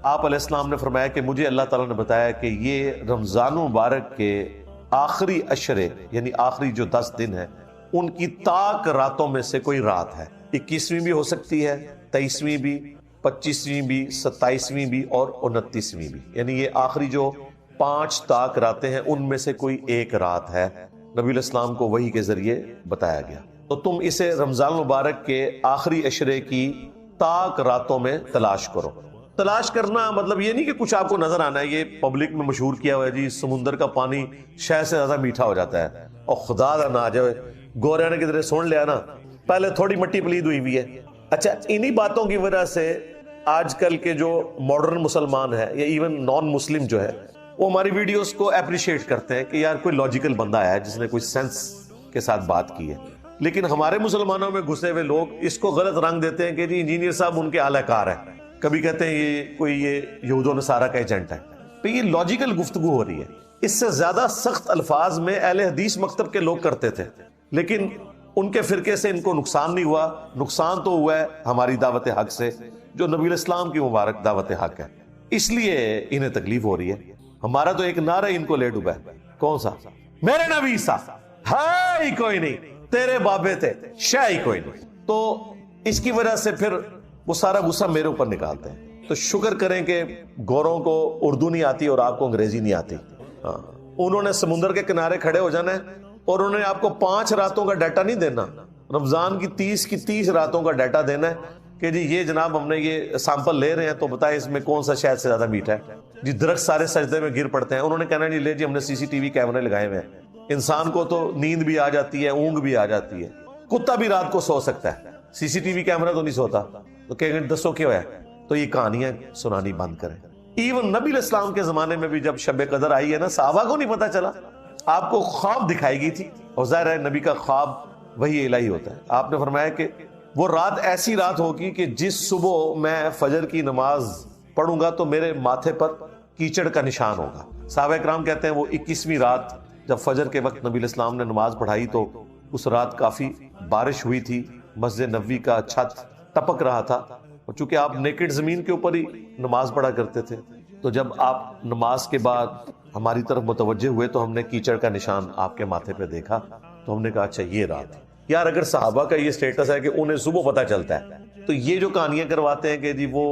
آپ علیہ السلام نے فرمایا کہ مجھے اللہ تعالیٰ نے بتایا کہ یہ رمضان مبارک کے آخری عشرے یعنی آخری جو 10 دن ہیں ان کی تاک راتوں میں سے کوئی رات ہے، 21ویں بھی ہو سکتی ہے، 23ویں بھی، 25ویں بھی، 27ویں بھی اور 29ویں بھی، یعنی یہ آخری جو 5 تاک راتیں ہیں ان میں سے کوئی ایک رات ہے، نبی علیہ السلام کو وحی کے ذریعے بتایا گیا۔ تو تم اسے رمضان مبارک کے آخری عشرے کی تاک راتوں میں تلاش کرو۔ تلاش کرنا مطلب یہ نہیں کہ کچھ آپ کو نظر آنا ہے، یہ پبلک میں مشہور کیا ہوا ہے جی سمندر کا پانی شہد سے زیادہ میٹھا ہو جاتا ہے، اور خدا دا نہ آ جائے گورے نے کدھر سن لیا نا پہلے تھوڑی مٹی پلید ہوئی بھی ہے۔ اچھا، انہی باتوں کی وجہ سے آج کل کے جو ماڈرن مسلمان ہے یا ایون نان مسلم جو ہے وہ ہماری ویڈیوز کو اپریشیٹ کرتے ہیں کہ یار کوئی لاجیکل بندہ ہے جس نے کوئی سینس کے ساتھ بات کی ہے، لیکن ہمارے مسلمانوں میں گھسے ہوئے لوگ اس کو غلط رنگ دیتے ہیں کہ جی انجینئر صاحب ان کے اعلی کار ہیں، کبھی کہتے ہیں یہ کوئی یہود و نصارہ کا ایجنٹ ہے۔ تو یہ لاجیکل گفتگو ہو رہی ہے، اس سے زیادہ سخت الفاظ میں اہل حدیث مکتب کے لوگ کرتے تھے، لیکن ان کے فرقے سے ان کو نقصان نہیں ہوا، نقصان تو ہوا ہے ہماری دعوت حق سے جو نبی علیہ السلام کی مبارک دعوت حق ہے، اس لیے انہیں تکلیف ہو رہی ہے۔ ہمارا تو ایک نعرہ ان کو لے ڈوبا ہے، کون سا؟ میرے نبی سا ہے کوئی نہیں، تیرے بابے تھے، شے ہی کوئی نہیں. تو اس کی وجہ سے پھر وہ سارا غصہ میرے اوپر نکالتے ہیں. تو شکر کریں کہ گوروں کو اردو نہیں آتی اور آپ کو انگریزی نہیں آتی. انہوں نے سمندر کے کنارے کھڑے ہو جانا ہے اور انہوں نے آپ کو 5 راتوں کا ڈیٹا نہیں دینا، رمضان کی 30 راتوں کا ڈیٹا دینا ہے کہ جی یہ جناب ہم نے یہ سیمپل لے رہے ہیں تو بتائیں اس میں کون سا شہد سے زیادہ میٹھا ہے. جی درخت سارے سجدے میں گر پڑتے ہیں. انہوں نے کہنا نہیں لے جی ہم نے CCTV کیمرے لگائے ہوئے ہیں. انسان کو تو نیند بھی آ جاتی ہے، اونگ بھی آ جاتی ہے، کتا بھی رات کو سو سکتا ہے، CCTV کیمرہ تو نہیں سوتا. تو کہیں گے دسو کیا ہوا ہے؟ تو یہ کہانیاں سنانی بند کریں. ایون نبی علیہ السلام کے زمانے میں بھی جب شب قدر آئی ہے نا، صحابہ کو نہیں پتا چلا. آپ کو خواب دکھائی گئی تھی اور ظاہر ہے نبی کا خواب وہی الہی ہوتا ہے. آپ نے فرمایا کہ وہ رات ایسی رات ہوگی کہ جس صبح میں فجر کی نماز پڑھوں گا تو میرے ماتھے پر کیچڑ کا نشان ہوگا. صحابہ کرام کہتے ہیں وہ 21ویں رات جب فجر کے وقت نبی علیہ السلام نے نماز پڑھائی تو اس رات کافی بارش ہوئی تھی، مسجد نبوی کا چھت ٹپک رہا تھا، اور چونکہ آپ نیکڈ زمین کے اوپر ہی نماز پڑھا کرتے تھے تو جب آپ نماز کے بعد ہماری طرف متوجہ ہوئے تو ہم نے کیچڑ کا نشان آپ کے ماتھے پہ دیکھا. تو ہم نے کہا اچھا یہ رات. یار اگر صحابہ کا یہ سٹیٹس ہے کہ انہیں صبح پتہ چلتا ہے تو یہ جو کہانیاں کرواتے ہیں کہ جی وہ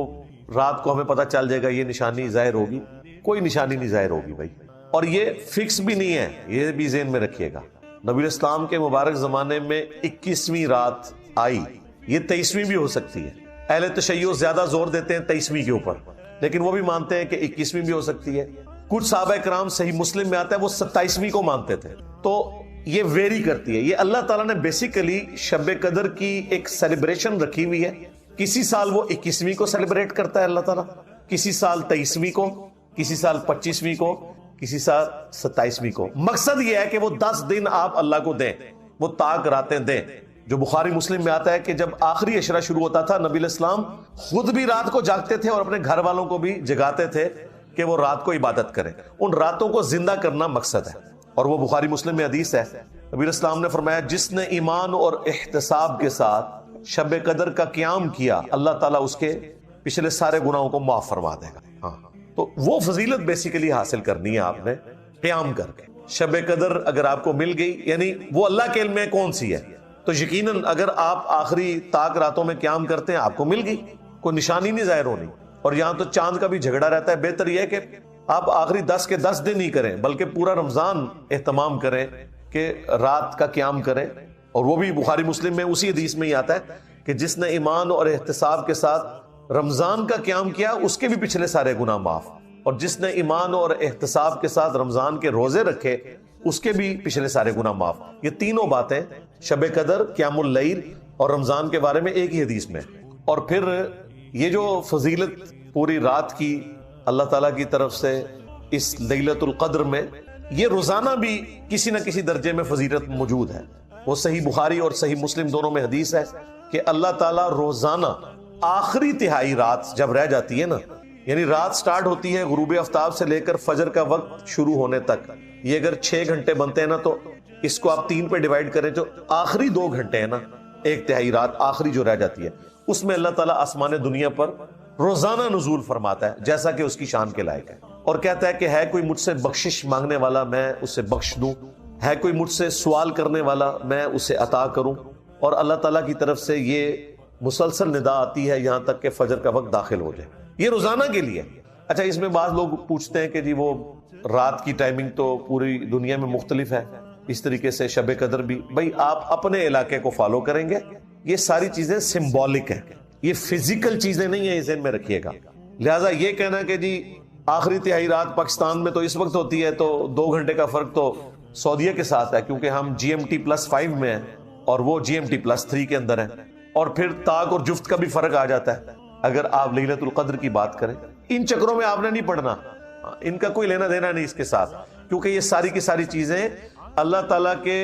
رات کو ہمیں پتہ چل جائے گا یہ نشانی ظاہر ہوگی، کوئی نشانی نہیں ظاہر ہوگی بھائی. اور یہ فکس بھی نہیں ہے، یہ بھی ذہن میں رکھیے گا. نبی علیہ السلام کے مبارک زمانے میں 21ویں رات آئی، یہ 23ویں بھی ہو سکتی ہے. اہل تشیع زیادہ زور دیتے ہیں 23ویں کے اوپر، لیکن وہ بھی مانتے ہیں کہ 21ویں بھی ہو سکتی ہے. کچھ صحابہ کرام صحیح مسلم میں آتا ہے وہ 27ویں کو مانتے تھے. تو یہ ویری کرتی ہے. یہ اللہ تعالیٰ نے بیسیکلی شب قدر کی ایک سیلیبریشن رکھی ہوئی ہے. کسی سال وہ 21ویں کو سیلیبریٹ کرتا ہے اللہ تعالیٰ، کسی سال 23ویں کو، کسی سال 25ویں کو، کسی سال 27ویں کو. مقصد یہ ہے کہ وہ 10 دن آپ اللہ کو دیں، وہ طاق راتیں دیں. جو بخاری مسلم میں آتا ہے کہ جب آخری عشرہ شروع ہوتا تھا نبی علیہ السلام خود بھی رات کو جاگتے تھے اور اپنے گھر والوں کو بھی جگاتے تھے کہ وہ رات کو عبادت کریں. ان راتوں کو زندہ کرنا مقصد ہے، اور وہ بخاری مسلم میں حدیث ہے. نبی علیہ السلام نے فرمایا جس نے ایمان اور احتساب کے ساتھ شب قدر کا قیام کیا اللہ تعالیٰ اس کے پچھلے سارے گناہوں کو معاف فرما دے گا. ہاں تو وہ فضیلت بیسیکلی حاصل کرنی ہے آپ نے قیام کر کے. شب قدر اگر آپ کو مل گئی، یعنی وہ اللہ کے علم میں کون سی ہے، تو یقیناً اگر آپ آخری طاق راتوں میں قیام کرتے ہیں آپ کو مل گئی، کوئی نشانی نہیں ظاہر ہونی. اور یہاں تو چاند کا بھی جھگڑا رہتا ہے. بہتر یہ ہے کہ آپ آخری 10 کے 10 دن ہی کریں، بلکہ پورا رمضان اہتمام کریں کہ رات کا قیام کریں. اور وہ بھی بخاری مسلم میں اسی حدیث میں ہی آتا ہے کہ جس نے ایمان اور احتساب کے ساتھ رمضان کا قیام کیا اس کے بھی پچھلے سارے گناہ معاف، اور جس نے ایمان اور احتساب کے ساتھ رمضان کے روزے رکھے اس کے بھی پچھلے سارے گناہ معاف. یہ تینوں باتیں شب قدر، قیام اللیل اور رمضان کے بارے میں ایک ہی حدیث میں. اور پھر یہ جو فضیلت پوری رات کی اللہ تعالیٰ کی طرف سے اس لیلۃ القدر میں، یہ روزانہ بھی کسی نہ کسی درجے میں فضیلت موجود ہے. وہ صحیح بخاری اور صحیح مسلم دونوں میں حدیث ہے کہ اللہ تعالیٰ روزانہ آخری تہائی رات جب رہ جاتی ہے نا، یعنی رات سٹارٹ ہوتی ہے غروب آفتاب سے لے کر فجر کا وقت شروع ہونے تک، یہ اگر 6 گھنٹے بنتے ہیں نا تو اس کو آپ 3 پہ ڈیوائیڈ کریں، جو آخری 2 گھنٹے ہیں نا، ایک تہائی رات آخری جو رہ جاتی ہے، اس میں اللہ تعالیٰ آسمان دنیا پر روزانہ نزول فرماتا ہے جیسا کہ اس کی شان کے لائق ہے، اور کہتا ہے کہ ہے کوئی مجھ سے بخشش مانگنے والا میں اسے بخش دوں، ہے کوئی مجھ سے سوال کرنے والا میں اسے عطا کروں. اور اللہ تعالیٰ کی طرف سے یہ مسلسل ندا آتی ہے یہاں تک کہ فجر کا وقت داخل ہو جائے. یہ روزانہ کے لیے. اچھا اس میں بعض لوگ پوچھتے ہیں کہ جی وہ رات کی ٹائمنگ تو پوری دنیا میں مختلف ہے، اس طریقے سے شب قدر بھی. بھائی آپ اپنے علاقے کو فالو کریں گے. یہ ساری چیزیں سمبولک ہیں، یہ فزیکل چیزیں نہیں ہیں، یہ ذہن میں رکھیے گا. لہٰذا یہ کہنا کہ جی آخری تہائی رات پاکستان میں تو اس وقت ہوتی ہے تو 2 گھنٹے کا فرق تو سعودیہ کے ساتھ ہے کیونکہ ہم GMT+5 میں ہیں اور وہ GMT+3 کے اندر ہیں، اور پھر طاق اور جفت کا بھی فرق آ جاتا ہے اگر آپ لیلۃ القدر کی بات کریں. ان چکروں میں آپ نے نہیں پڑھنا، ان کا کوئی لینا دینا نہیں اس کے ساتھ، کیونکہ یہ ساری کی ساری چیزیں اللہ تعالیٰ کے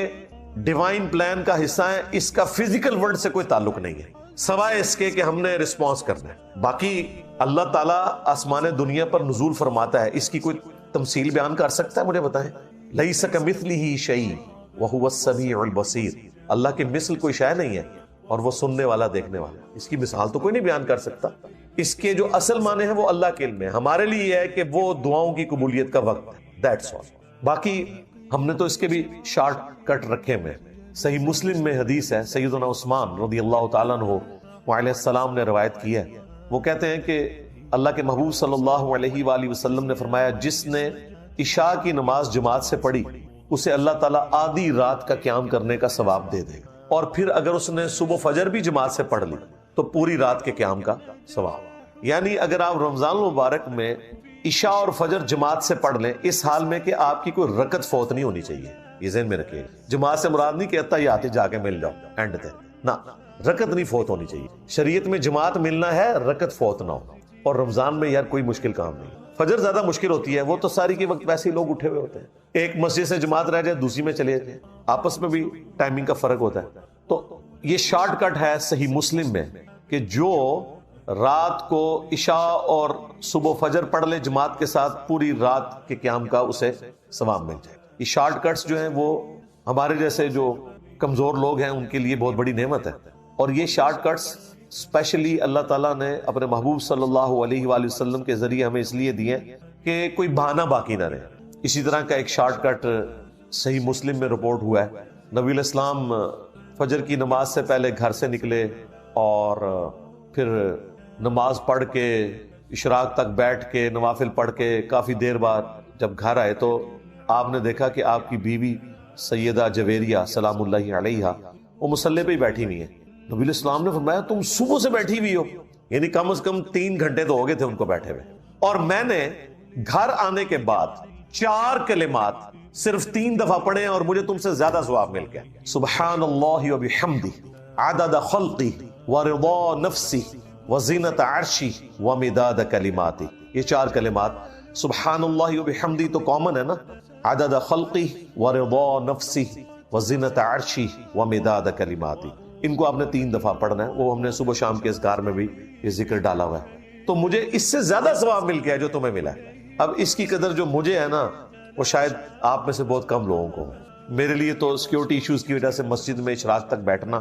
ڈیوائن پلان کا حصہ ہیں. اس کا فزیکل ورلڈ سے کوئی تعلق نہیں ہے سوائے اس کے کہ ہم نے رسپانس کرنا ہے. باقی اللہ تعالیٰ آسمان دنیا پر نزول فرماتا ہے، اس کی کوئی تمثیل بیان کر سکتا ہے؟ مجھے بتائیں. لیس کمثلہ شیء وہو السمیع البصیر. اللہ کی مثل کوئی شے نہیں ہے اور وہ سننے والا دیکھنے والا. اس کی مثال تو کوئی نہیں بیان کر سکتا. اس کے جو اصل معنی ہیں وہ اللہ کے علم میں. ہمارے لیے یہ ہے کہ وہ دعاؤں کی قبولیت کا وقت ہے، دیٹس آل. باقی ہم نے تو اس کے بھی شارٹ کٹ رکھے ہوئے. صحیح مسلم میں حدیث ہے، سیدنا عثمان رضی اللہ تعالیٰ عنہ علیہ السلام نے روایت کی ہے، وہ کہتے ہیں کہ اللہ کے محبوب صلی اللہ علیہ وآلہ وسلم نے فرمایا جس نے عشاء کی نماز جماعت سے پڑھی اسے اللہ تعالیٰ آدھی رات کا قیام کرنے کا ثواب دے دے گا، اور پھر اگر اس نے صبح فجر بھی جماعت سے پڑھ لی تو پوری رات کے قیام کا ثواب۔ یعنی اگر آپ رمضان المبارک میں عشاء اور فجر جماعت سے پڑھ لیں، اس حال میں کہ آپ کی کوئی رکعت فوت نہیں ہونی چاہیے، یہ ذہن میں رکھیے، جماعت سے مراد نہیں کہ اتحیات جا کے مل جاؤ اینڈ تے، نہ، رکعت نہیں فوت ہونی چاہیے۔ شریعت میں جماعت ملنا ہے، رکعت فوت نہ ہو، اور رمضان میں یار کوئی مشکل کام نہیں۔ فجر زیادہ مشکل ہوتی ہے، وہ تو ساری کے وقت ویسے ہی لوگ اٹھے ہوئے ہوتے ہیں، ایک مسجد سے جماعت رہ جائے دوسری میں چلے جائیں، آپس میں بھی ٹائمنگ کا فرق ہوتا ہے۔ تو یہ شارٹ کٹ ہے صحیح مسلم میں کہ جو رات کو عشاء اور صبح فجر پڑھ لے جماعت کے ساتھ، پوری رات کے قیام کا اسے ثواب مل جائے۔ یہ شارٹ کٹس جو ہیں وہ ہمارے جیسے جو کمزور لوگ ہیں ان کے لیے بہت بڑی نعمت ہے، اور یہ شارٹ کٹس اسپیشلی اللہ تعالیٰ نے اپنے محبوب صلی اللہ علیہ وآلہ وسلم کے ذریعے ہمیں اس لیے دیے کہ کوئی بہانہ باقی نہ رہے۔ اسی طرح کا ایک شارٹ کٹ صحیح مسلم میں رپورٹ ہوا ہے، نبی علیہ السلام فجر کی نماز سے پہلے گھر سے نکلے اور پھر نماز پڑھ کے اشراق تک بیٹھ کے نوافل پڑھ کے کافی دیر بعد جب گھر آئے تو آپ نے دیکھا کہ آپ کی بیوی سیدہ جویریہ سلام اللہ علیہا وہ مصلی پہ ہی بیٹھی ہوئی ہیں۔ نبی علیہ السلام نے فرمایا تم صبح سے بیٹھی ہوئی ہو، یعنی کم از کم 3 گھنٹے تو ہو گئے تھے ان کو بیٹھے ہوئے، اور میں نے گھر آنے کے بعد 4 کلمات صرف 3 دفعہ پڑھے اور مجھے تم سے زیادہ ثواب مل گیا۔ سبحان اللہ وبحمدہ عدد خلقی ورضا نفسی وزینت عرشی ومداد کلماتی۔ یہ 4 کلمات سبحان اللہ وبحمدہ تو کامن ہے نا، عدد خلقی ورضا نفسی وزینت عرشی ومداد کلماتی، ان کو آپ نے 3 دفعہ پڑھنا ہے، وہ ہم نے صبح شام کے اذکار میں بھی یہ ذکر ڈالا ہوا ہے۔ تو مجھے اس سے زیادہ ثواب مل گیا جو تمہیں ملا ہے۔ اب اس کی قدر جو مجھے ہے نا وہ شاید آپ میں سے بہت کم لوگوں کو ہو۔ میرے لیے تو سیکیورٹی ایشوز کی وجہ سے مسجد میں اشراق تک بیٹھنا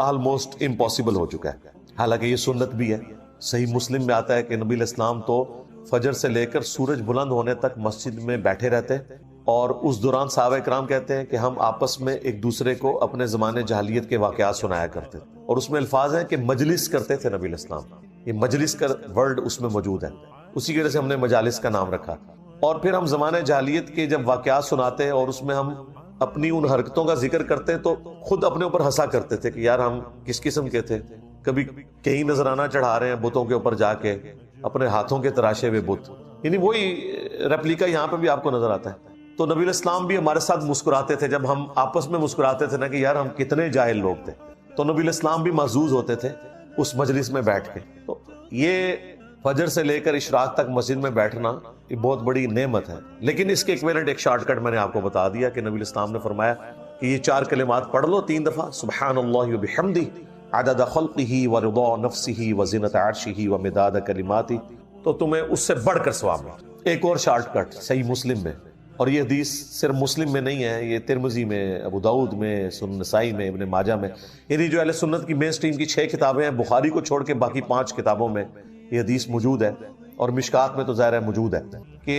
آلموسٹ امپاسبل ہو چکا ہے، حالانکہ یہ سنت بھی ہے۔ صحیح مسلم میں آتا ہے کہ نبی علیہ السلام تو فجر سے لے کر سورج بلند ہونے تک مسجد میں بیٹھے رہتے، اور اس دوران صحابہ کرام کہتے ہیں کہ ہم آپس میں ایک دوسرے کو اپنے زمانے جاہلیت کے واقعات سنایا کرتے، اور اس میں الفاظ ہیں کہ مجلس کرتے تھے نبی علیہ السلام، یہ مجلس کا ورڈ اس میں موجود ہے، اسی کی وجہ سے ہم نے مجالس کا نام رکھا۔ اور پھر ہم زمانے جاہلیت کے جب واقعات سناتے ہیں اور اس میں ہم اپنی ان حرکتوں کا ذکر کرتے تو خود اپنے اوپر ہنسا کرتے تھے کہ یار ہم کس قسم کے تھے، کبھی کہیں نذرانہ چڑھا رہے ہیں بتوں کے اوپر جا کے، اپنے ہاتھوں کے تراشے ہوئے بت، یعنی وہی ریپلیکا یہاں پہ بھی آپ کو نظر آتا ہے۔ تو نبی علیہ السلام بھی ہمارے ساتھ مسکراتے تھے، جب ہم آپس میں مسکراتے تھے نا کہ یار ہم کتنے جاہل لوگ تھے، تو نبی علیہ السلام بھی محظوظ ہوتے تھے اس مجلس میں بیٹھ کے۔ تو یہ فجر سے لے کر اشراق تک مسجد میں بیٹھنا یہ بہت بڑی نعمت ہے، لیکن اس کے ایکویلنٹ ایک شارٹ کٹ میں نے آپ کو بتا دیا کہ نبی علیہ السلام نے فرمایا کہ یہ 4 کلمات پڑھ لو 3 دفعہ، سبحان اللہ وبحمدہ عدد خلقہ ورضا نفسہ وزینت عرشہ ومداد کلماتہ، تو تمہیں اس سے بڑھ کر ثواب ہے۔ ایک اور شارٹ کٹ صحیح مسلم میں، اور یہ حدیث صرف مسلم میں نہیں ہے، یہ ترمذی میں، ابو داؤد میں، سنن نسائی میں، ابن ماجہ میں، یعنی جو اہل سنت کی مین سٹریم کی 6 کتابیں ہیں، بخاری کو چھوڑ کے باقی 5 کتابوں میں یہ حدیث موجود ہے، اور مشکات میں تو ظاہر ہے موجود ہے کہ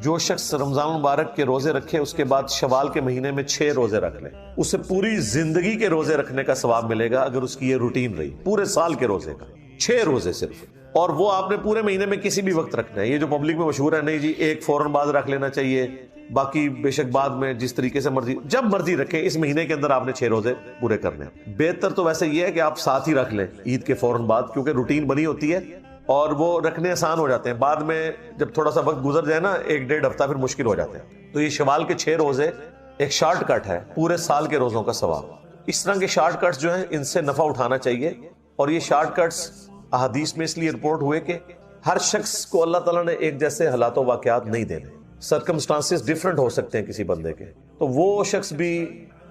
جو شخص رمضان المبارک کے روزے رکھے اس کے بعد شوال کے مہینے میں 6 روزے رکھ لے، اسے پوری زندگی کے روزے رکھنے کا ثواب ملے گا اگر اس کی یہ روٹین رہی، پورے سال کے روزے کا 6 روزے صرف، اور وہ آپ نے پورے مہینے میں کسی بھی وقت رکھنا ہے۔ یہ جو پبلک میں مشہور ہے نہیں جی ایک فوراً بعد رکھ لینا چاہیے، باقی بے شک بعد میں جس طریقے سے مرضی، جب مرضی رکھیں، اس مہینے کے اندر آپ نے 6 روزے پورے کرنے ہیں۔ بہتر تو ویسے یہ ہے کہ آپ ساتھ ہی رکھ لیں عید کے فوراً بعد، کیونکہ روٹین بنی ہوتی ہے اور وہ رکھنے آسان ہو جاتے ہیں، بعد میں جب تھوڑا سا وقت گزر جائے نا 1-1.5 ہفتہ پھر مشکل ہو جاتے ہیں۔ تو یہ شوال کے 6 روزے ایک شارٹ کٹ ہے پورے سال کے روزوں کا ثواب۔ اس طرح کے شارٹ کٹس جو ہیں ان سے نفع اٹھانا چاہیے، اور یہ شارٹ کٹس احادیث میں اس لیے رپورٹ ہوئے کہ ہر شخص کو اللہ تعالیٰ نے ایک جیسے حالات و واقعات نہیں دینے، سرکمسٹانسز ڈیفرنٹ ہو سکتے ہیں کسی بندے کے، تو وہ شخص بھی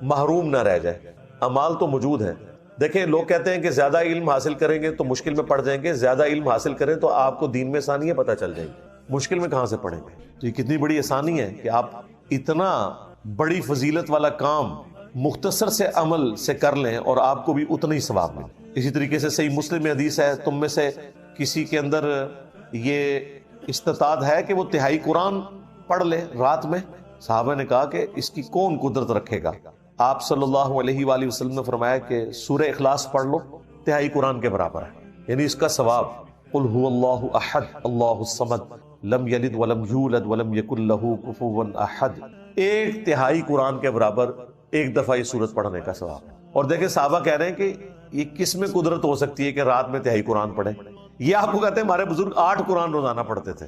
محروم نہ رہ جائے۔ اعمال تو موجود ہیں، دیکھیں لوگ کہتے ہیں کہ زیادہ علم حاصل کریں گے تو مشکل میں پڑ جائیں گے، زیادہ علم حاصل کریں تو آپ کو دین میں آسانیاں پتہ چل جائیں گی، مشکل میں کہاں سے پڑھیں گے؟ تو یہ کتنی بڑی آسانی ہے کہ آپ اتنا بڑی فضیلت والا کام مختصر سے عمل سے کر لیں اور آپ کو بھی اتنا ہی ثواب ملے۔ اسی طریقے سے صحیح مسلم میں حدیث ہے، تم میں سے کسی کے اندر یہ استطاعت ہے کہ وہ 1/3 قرآن پڑھ لے رات میں؟ صحابہ نے کہا کہ اس کی کون قدرت رکھے گا؟ آپ صلی اللہ علیہ وآلہ وسلم نے فرمایا کہ سورہ اخلاص پڑھ لو، تہائی قرآن کے برابر ہے، یعنی اس کا ثواب۔ قل هو اللہ احد اللہ الصمد لم یلد ولم یولد ولم یکن لہ کفوا احد، ایک تہائی قرآن کے برابر ایک دفعہ یہ سورت پڑھنے کا ثواب ہے۔ اور دیکھیں صحابہ کہہ رہے ہیں کہ یہ کس میں قدرت ہو سکتی ہے کہ رات میں تہائی قرآن پڑھیں؟ یہ آپ کو کہتے ہیں ہمارے بزرگ 8 قرآن روزانہ پڑھتے تھے،